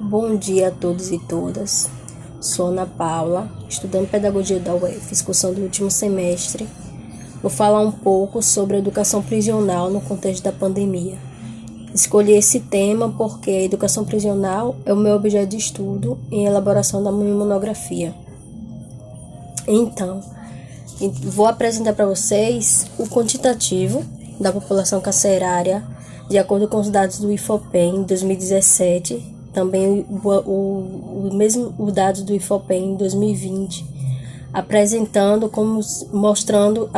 Bom dia a todos e todas. Sou Ana Paula, estudante de Pedagogia da UF, excursão do último semestre. Vou falar um pouco sobre a educação prisional no contexto da pandemia. Escolhi esse tema porque a educação prisional é o meu objeto de estudo em elaboração da minha monografia. Então, vou apresentar para vocês o quantitativo da população carcerária de acordo com os dados do IFOPEM em 2017, também os dados do IFOPEM em 2020, apresentando e mostrando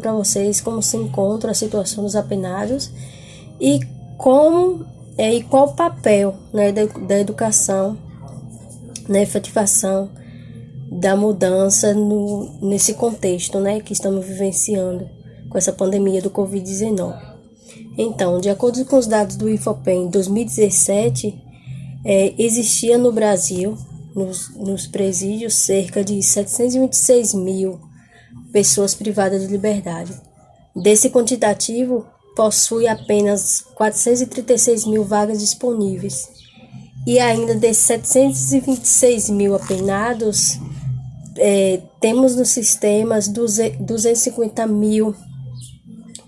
para vocês como se encontra a situação dos apenados e qual o papel, né, da educação na efetivação da mudança nesse contexto, né, que estamos vivenciando com essa pandemia do Covid-19. Então, de acordo com os dados do IFOPEM em 2017, existia no Brasil, nos presídios, cerca de 726 mil pessoas privadas de liberdade. Desse quantitativo, possui apenas 436 mil vagas disponíveis. E ainda desses 726 mil apenados, temos nos sistemas 250 mil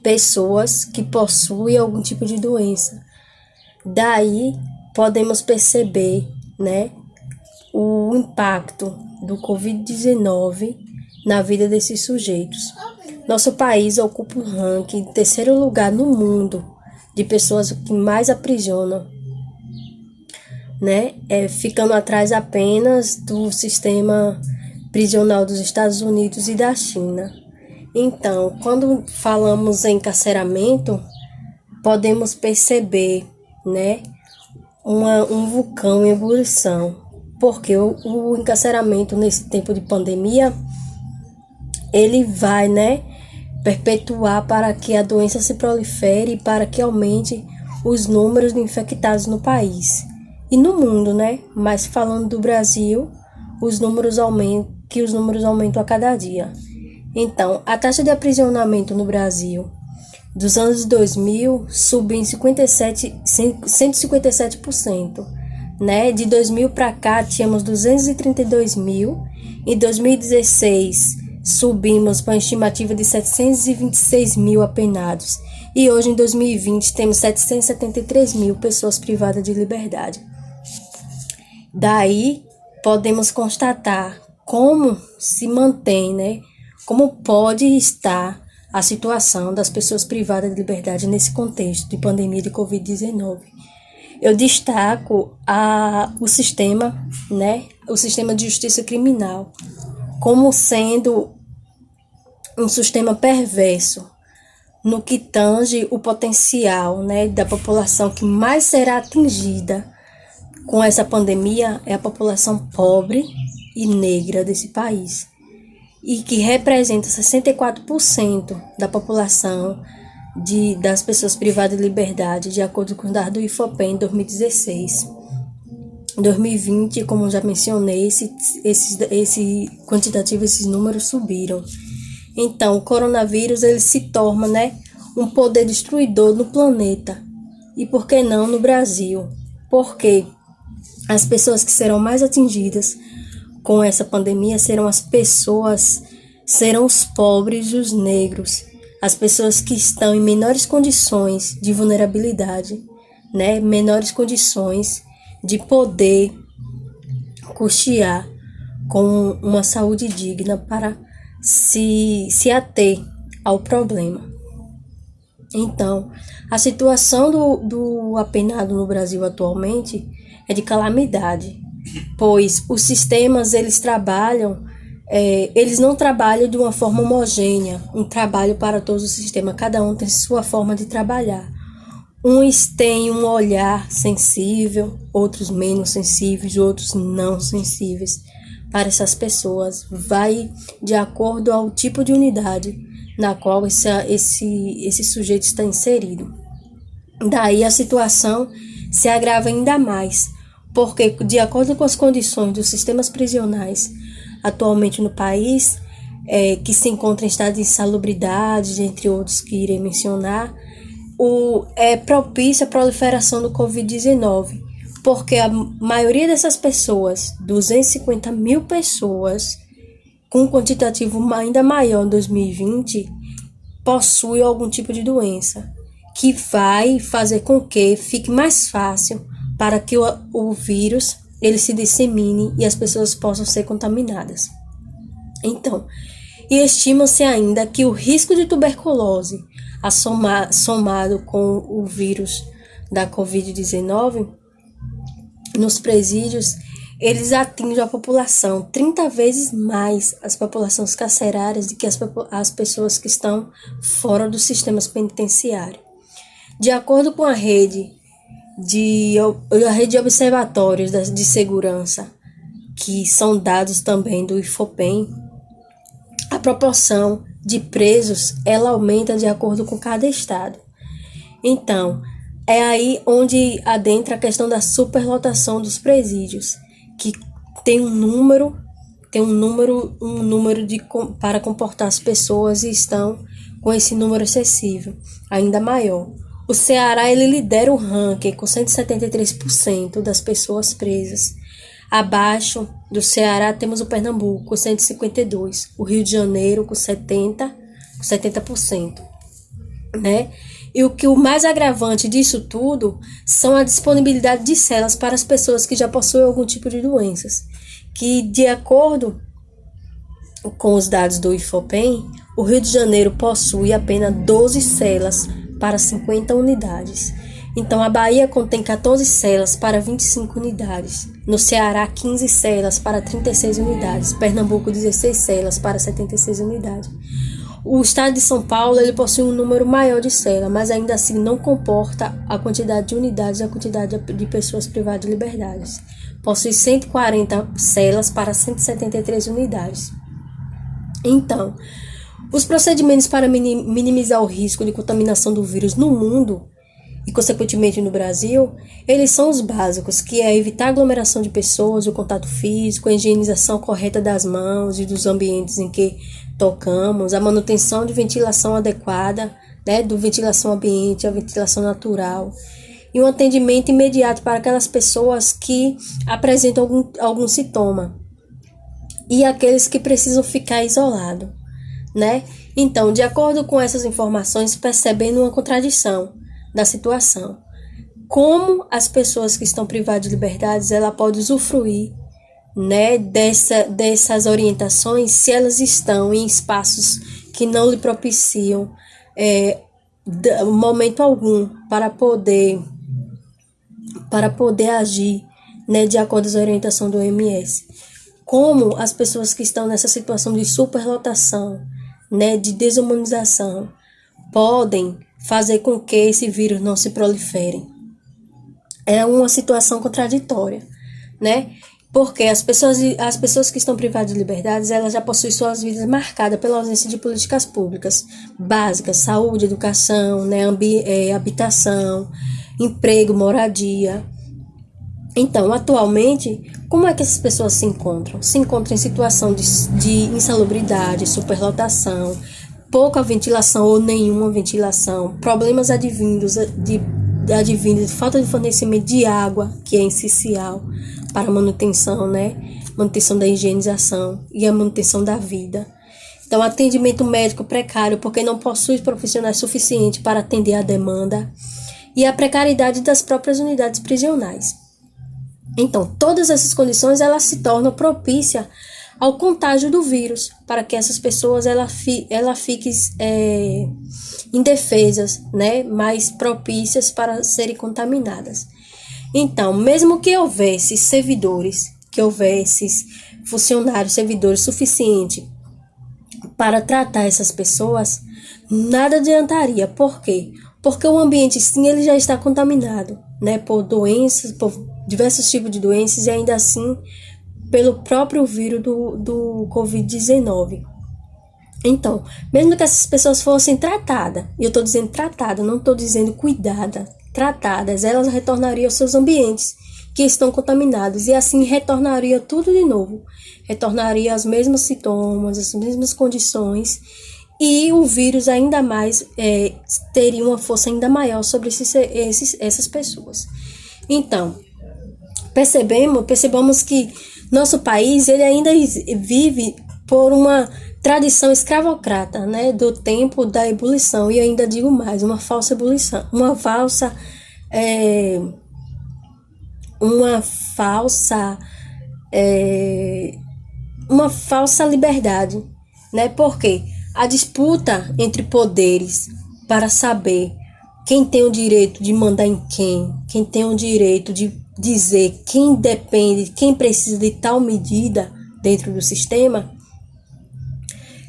pessoas que possuem algum tipo de doença. Daí podemos perceber, né, o impacto do Covid-19 na vida desses sujeitos. Nosso país ocupa o ranking em terceiro lugar no mundo de pessoas que mais aprisionam, né, ficando atrás apenas do sistema prisional dos Estados Unidos e da China. Então, quando falamos em encarceramento, podemos perceber, né, um vulcão em ebulição, porque o encarceramento nesse tempo de pandemia, ele vai, né, perpetuar para que a doença se prolifere e para que aumente os números de infectados no país e no mundo, né? Mas falando do Brasil, os números aumentam a cada dia. Então, a taxa de aprisionamento no Brasil dos anos 2000 subiu em 157%, né? De 2000 para cá, tínhamos 232 mil. Em 2016, subimos para uma estimativa de 726 mil apenados. E hoje, em 2020, temos 773 mil pessoas privadas de liberdade. Daí, podemos constatar como se mantém, né? Como pode estar a situação das pessoas privadas de liberdade nesse contexto de pandemia de Covid-19. Eu destaco o sistema, né? O sistema de justiça criminal como sendo um sistema perverso no que tange o potencial, né, da população que mais será atingida com essa pandemia é a população pobre e negra desse país, e que representa 64% da população das pessoas privadas de liberdade, de acordo com o dado do IFOPEM em 2016. Em 2020, como já mencionei, esse quantitativo, esses números subiram. Então, o coronavírus ele se torna, né, um poder destruidor no planeta. E por que não no Brasil? Porque as pessoas que serão mais atingidas com essa pandemia serão os pobres e os negros, as pessoas que estão em menores condições de vulnerabilidade, né, menores condições de poder custear com uma saúde digna para se ater ao problema. Então, a situação do apenado no Brasil atualmente é de calamidade, pois os sistemas eles não trabalham de uma forma homogênea, um trabalho para todos os sistemas, cada um tem sua forma de trabalhar. Uns têm um olhar sensível, outros menos sensíveis, outros não sensíveis para essas pessoas. Vai de acordo ao tipo de unidade na qual esse sujeito está inserido. Daí a situação se agrava ainda mais, porque de acordo com as condições dos sistemas prisionais atualmente no país, que se encontra em estado de insalubridade, entre outros que irei mencionar, é propícia a proliferação do Covid-19, porque a maioria dessas pessoas, 250 mil pessoas, com um quantitativo ainda maior em 2020, possui algum tipo de doença, que vai fazer com que fique mais fácil para que o vírus ele se dissemine e as pessoas possam ser contaminadas. Então, e estima-se ainda que o risco de tuberculose, somado com o vírus da Covid-19, nos presídios, eles atingem a população 30 vezes mais as populações carcerárias do que as pessoas que estão fora dos sistemas penitenciários. De acordo com a rede de observatórios de segurança, que são dados também do IFOPEM, a proporção de presos ela aumenta de acordo com cada estado. Então, é aí onde adentra a questão da superlotação dos presídios, que tem um número para comportar as pessoas e estão com esse número excessivo, ainda maior. O Ceará ele lidera o ranking com 173% das pessoas presas. Abaixo do Ceará temos o Pernambuco com 152%, o Rio de Janeiro com 70%, né? E o mais agravante disso tudo são a disponibilidade de celas para as pessoas que já possuem algum tipo de doenças, que de acordo com os dados do IFOPEM, o Rio de Janeiro possui apenas 12 celas para 50 unidades. Então, a Bahia contém 14 celas para 25 unidades. No Ceará, 15 celas para 36 unidades. Pernambuco, 16 celas para 76 unidades. O estado de São Paulo ele possui um número maior de celas, mas ainda assim não comporta a quantidade de unidades e a quantidade de pessoas privadas de liberdades. Possui 140 celas para 173 unidades. Então, os procedimentos para minimizar o risco de contaminação do vírus no mundo e, consequentemente, no Brasil, eles são os básicos, que é evitar aglomeração de pessoas, o contato físico, a higienização correta das mãos e dos ambientes em que tocamos, a manutenção de ventilação adequada, né, do ventilação ambiente, a ventilação natural, e um atendimento imediato para aquelas pessoas que apresentam algum sintoma e aqueles que precisam ficar isolados, né? Então, de acordo com essas informações, percebendo uma contradição da situação, como as pessoas que estão privadas de liberdades, ela pode usufruir, né, dessas orientações se elas estão em espaços que não lhe propiciam momento algum para poder agir, né, de acordo com as orientações do OMS. Como as pessoas que estão nessa situação de superlotação, né, de desumanização, podem fazer com que esse vírus não se prolifere. É uma situação contraditória, né? Porque as pessoas que estão privadas de liberdades, elas já possuem suas vidas marcadas pela ausência de políticas públicas básicas, saúde, educação, né, habitação, emprego, moradia. Então, atualmente, como é que essas pessoas se encontram? Se encontram em situação de insalubridade, superlotação, pouca ventilação ou nenhuma ventilação, problemas advindos de falta de fornecimento de água, que é essencial para a manutenção, né? Manutenção da higienização e a manutenção da vida. Então, atendimento médico precário, porque não possui profissionais suficientes para atender a demanda, e a precariedade das próprias unidades prisionais. Então, todas essas condições elas se tornam propícias ao contágio do vírus, para que essas pessoas ela fiquem indefesas, né, mais propícias para serem contaminadas. Então, mesmo que houvesse funcionários, servidores suficientes para tratar essas pessoas, nada adiantaria. Por quê? Porque o ambiente, sim, ele já está contaminado, né, por doenças, por diversos tipos de doenças e ainda assim pelo próprio vírus do Covid-19. Então, mesmo que essas pessoas fossem tratadas, e eu estou dizendo tratada, não estou dizendo cuidada, tratadas, elas retornariam aos seus ambientes que estão contaminados e assim retornaria tudo de novo, retornaria os mesmos sintomas, as mesmas condições e o vírus ainda mais teria uma força ainda maior sobre essas pessoas. Então, percebamos que nosso país ele ainda vive por uma tradição escravocrata, né, do tempo da ebulição, e eu ainda digo mais, uma falsa ebulição, uma falsa liberdade, né? Porque a disputa entre poderes para saber quem tem o direito de mandar em quem tem o direito de dizer quem depende, quem precisa de tal medida dentro do sistema,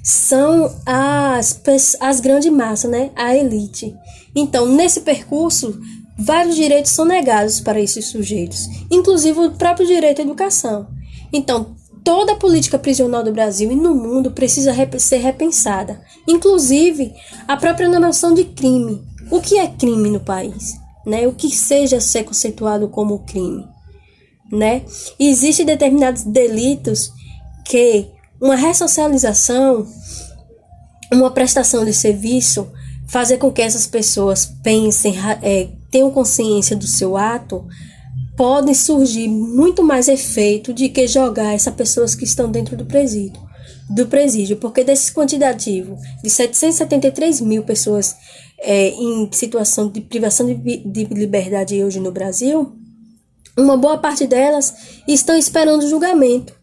são as grandes massas, né? A elite. Então, nesse percurso, vários direitos são negados para esses sujeitos, inclusive o próprio direito à educação. Então, toda a política prisional do Brasil e no mundo precisa ser repensada, inclusive a própria noção de crime. O que é crime no país? Né? O que seja ser conceituado como crime? Né? Existem determinados delitos que uma ressocialização, uma prestação de serviço, fazer com que essas pessoas pensem, tenham consciência do seu ato, podem surgir muito mais efeito de que jogar essas pessoas que estão dentro do presídio, porque desse quantitativo de 773 mil pessoas em situação de privação de liberdade hoje no Brasil, uma boa parte delas estão esperando julgamento,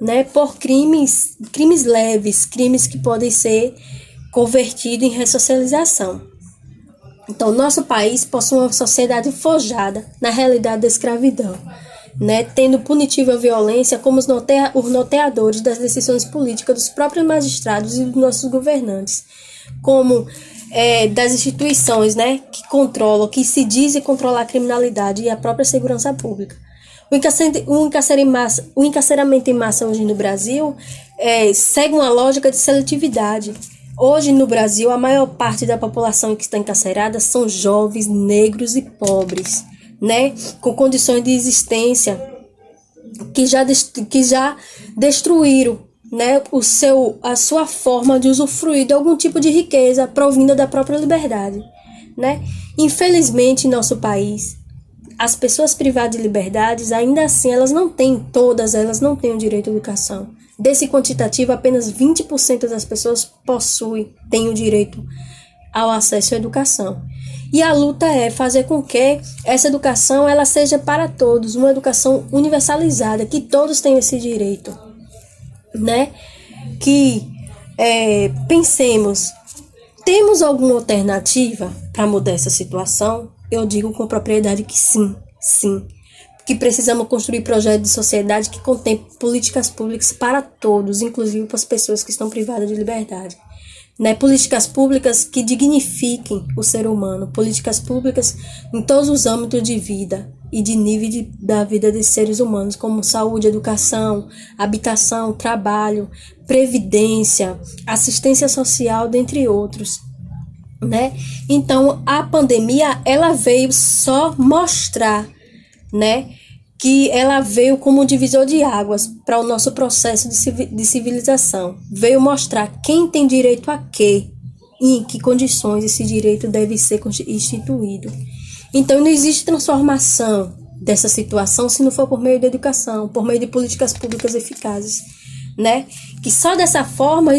né, por crimes leves, crimes que podem ser convertidos em ressocialização. Então, nosso país possui uma sociedade forjada na realidade da escravidão, né, tendo punitiva violência como os norteadores das decisões políticas dos próprios magistrados e dos nossos governantes, como das instituições, né, que se dizem controlar a criminalidade e a própria segurança pública. O encarceramento em massa hoje no Brasil segue uma lógica de seletividade. Hoje no Brasil, a maior parte da população que está encarcerada são jovens, negros e pobres, né, com condições de existência que já destruíram, né, a sua forma de usufruir de algum tipo de riqueza provinda da própria liberdade, né? Infelizmente, em nosso país, as pessoas privadas de liberdades, ainda assim, todas elas não têm o direito à educação. Desse quantitativo, apenas 20% das pessoas têm o direito ao acesso à educação. E a luta é fazer com que essa educação ela seja para todos, uma educação universalizada, que todos tenham esse direito, né? Que pensemos, temos alguma alternativa para mudar essa situação? Eu digo com propriedade que sim. Que precisamos construir projetos de sociedade que contemplem políticas públicas para todos, inclusive para as pessoas que estão privadas de liberdade. Né? Políticas públicas que dignifiquem o ser humano, políticas públicas em todos os âmbitos de vida e de nível da vida dos seres humanos, como saúde, educação, habitação, trabalho, previdência, assistência social, dentre outros. Né? Então, a pandemia ela veio só mostrar, né, que ela veio como um divisor de águas para o nosso processo de civilização. Veio mostrar quem tem direito a quê e em que condições esse direito deve ser instituído. Então, não existe transformação dessa situação se não for por meio da educação, por meio de políticas públicas eficazes, né? Que só dessa forma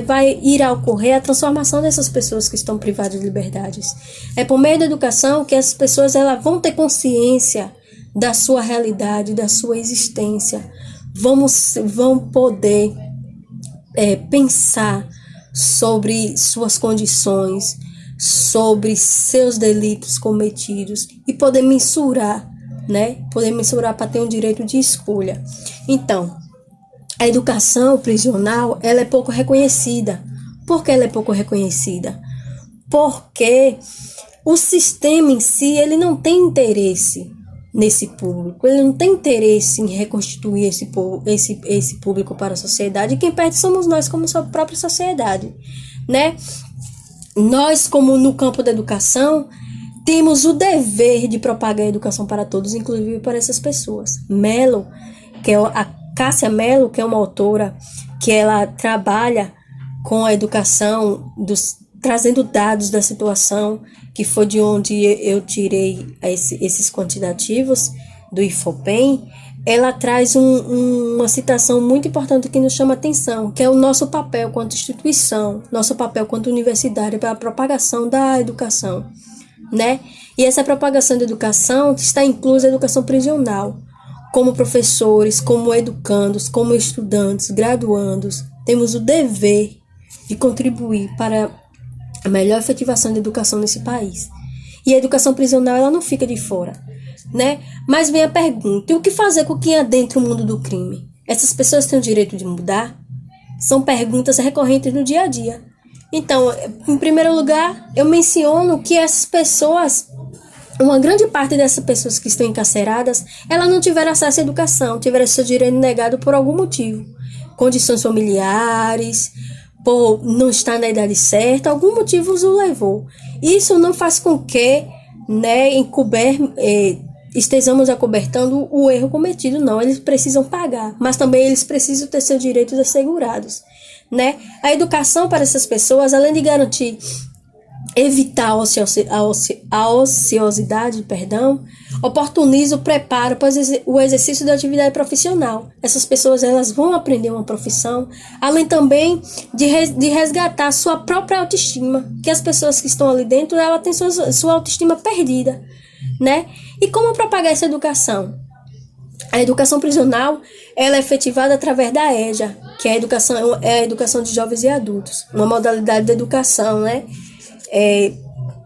vai ir a ocorrer a transformação dessas pessoas que estão privadas de liberdades. É por meio da educação que as pessoas vão ter consciência da sua realidade, da sua existência, vão poder pensar sobre suas condições, sobre seus delitos cometidos e poder mensurar, né? Poder mensurar para ter um direito de escolha. Então, a educação prisional, ela é pouco reconhecida. Por que ela é pouco reconhecida? Porque o sistema em si, ele não tem interesse nesse público, ele não tem interesse em reconstituir esse público para a sociedade, e quem perde somos nós como sua própria sociedade, né? Nós, como no campo da educação, temos o dever de propagar a educação para todos, inclusive para essas pessoas. Cássia Mello, que é uma autora que ela trabalha com a educação, trazendo dados da situação, que foi de onde eu tirei esses quantitativos, do IFOPEM, ela traz uma citação muito importante que nos chama a atenção, que é o nosso papel quanto instituição, nosso papel quanto universidade para a propagação da educação, né? E essa propagação da educação está inclusa a educação prisional. Como professores, como educandos, como estudantes, graduandos, temos o dever de contribuir para a melhor efetivação da educação nesse país. E a educação prisional, ela não fica de fora, né? Mas vem a pergunta, e o que fazer com quem adentra o mundo do crime? Essas pessoas têm o direito de mudar? São perguntas recorrentes no dia a dia. Então, em primeiro lugar, eu menciono que essas pessoas, uma grande parte dessas pessoas que estão encarceradas, elas não tiveram acesso à educação, tiveram seu direito negado por algum motivo. Condições familiares, por não estar na idade certa, algum motivo os levou. Isso não faz com que, né, estejamos acobertando o erro cometido, não. Eles precisam pagar, mas também eles precisam ter seus direitos assegurados, né? A educação para essas pessoas, além de garantir evitar a ociosidade, oportuniza o preparo para o exercício da atividade profissional. Essas pessoas, elas vão aprender uma profissão, além também de resgatar sua própria autoestima, que as pessoas que estão ali dentro, ela tem sua autoestima perdida, né? E como propagar essa educação? A educação prisional, ela é efetivada através da EJA, que é a educação de jovens e adultos, uma modalidade de educação, né?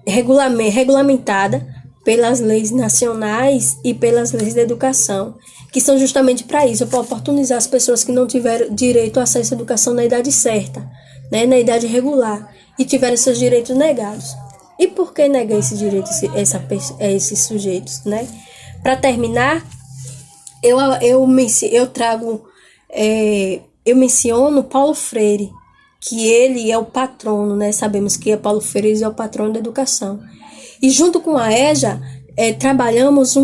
Regulamentada pelas leis nacionais e pelas leis da educação, que são justamente para isso, para oportunizar as pessoas que não tiveram direito a acesso à educação na idade certa, né, na idade regular, e tiveram seus direitos negados. E por que negar esse direito a esses sujeitos, né? Para terminar, eu menciono Paulo Freire, que ele é o patrono, né? Sabemos que Paulo Freire é o patrono da educação. E junto com a EJA, trabalhamos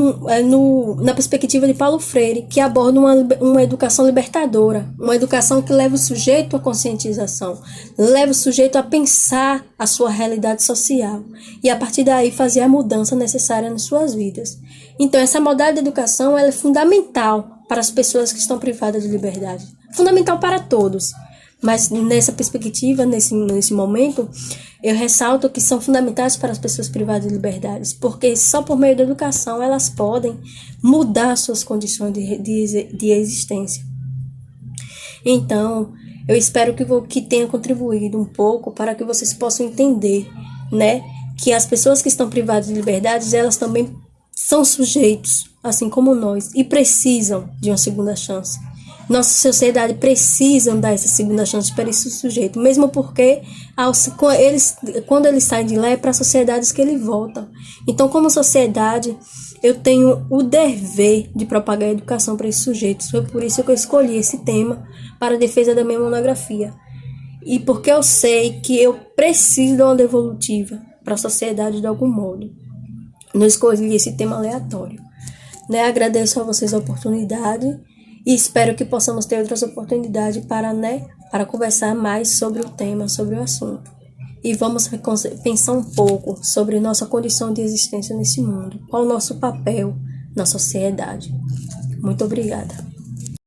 na perspectiva de Paulo Freire, que aborda uma educação libertadora, uma educação que leva o sujeito à conscientização, leva o sujeito a pensar a sua realidade social e, a partir daí, fazer a mudança necessária nas suas vidas. Então, essa modalidade de educação, ela é fundamental para as pessoas que estão privadas de liberdade, fundamental para todos. Mas nessa perspectiva, nesse momento, eu ressalto que são fundamentais para as pessoas privadas de liberdades, porque só por meio da educação elas podem mudar suas condições de existência. Então, eu espero que tenha contribuído um pouco para que vocês possam entender, né, que as pessoas que estão privadas de liberdades, elas também são sujeitos, assim como nós, e precisam de uma segunda chance. Nossa sociedade precisa dar essa segunda chance para esse sujeito, mesmo porque quando eles saem de lá é para as sociedades que eles voltam. Então, como sociedade, eu tenho o dever de propagar a educação para esses sujeitos. Foi por isso que eu escolhi esse tema para a defesa da minha monografia. E porque eu sei que eu preciso de uma devolutiva para a sociedade de algum modo. Não escolhi esse tema aleatório, né? Agradeço a vocês a oportunidade. E espero que possamos ter outras oportunidades para conversar mais sobre o tema, sobre o assunto. E vamos pensar um pouco sobre nossa condição de existência nesse mundo. Qual o nosso papel na sociedade. Muito obrigada.